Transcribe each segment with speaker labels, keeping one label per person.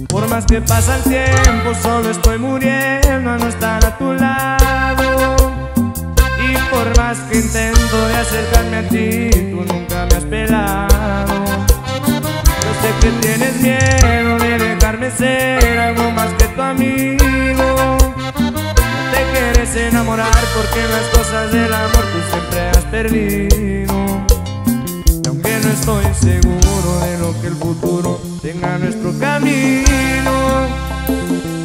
Speaker 1: Por más que pasa el tiempo, solo estoy muriendo a no estar a tu lado. Y por más que intento de acercarme a ti, tú nunca me has pelado. Yo sé que tienes miedo de dejarme ser algo más que tu amigo. Te quieres enamorar porque en las cosas del amor tú siempre has perdido. Y aunque no estoy seguro de lo que el futuro tenga nuestro camino,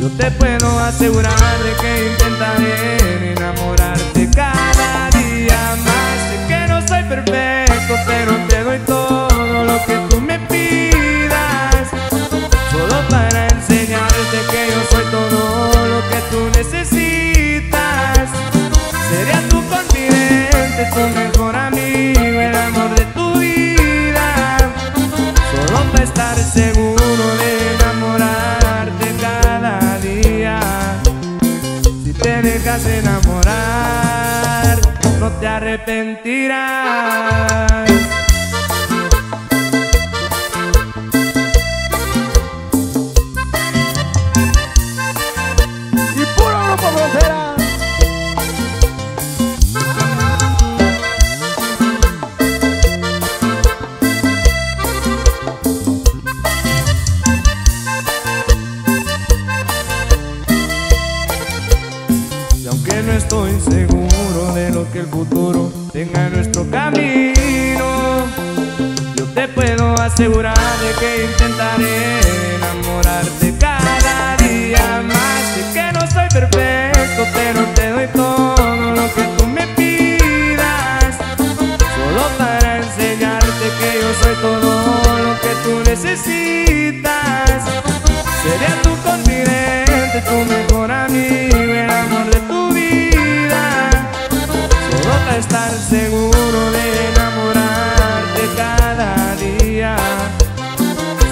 Speaker 1: yo te puedo asegurar de que intentaré enamorarte cada día más. Sé que no soy perfecto, pero te doy todo lo que tú me pidas, solo para enseñarte que yo soy todo lo que tú necesitas. Seré tu confidente, tu mejor amigo, el amor de tu vida, solo para estar seguro de enamorarte cada día. Si te dejas enamorar, no te arrepentirás.
Speaker 2: Y puro Grupo Frontera.
Speaker 1: Y aunque no estoy seguro de lo que el futuro tenga en nuestro camino, yo te puedo asegurar de que intentaré enamorarte cada día más. Sé que no soy perfecto, pero te doy todo lo que tú me pidas, solo para enseñarte que yo soy todo lo que tú necesitas. Seré tu confidente, tu mejor amigo, el amor de tu vida, solo para estar seguro de enamorarte cada día.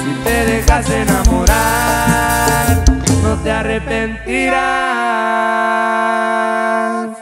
Speaker 1: Si te dejas enamorar, no te arrepentirás.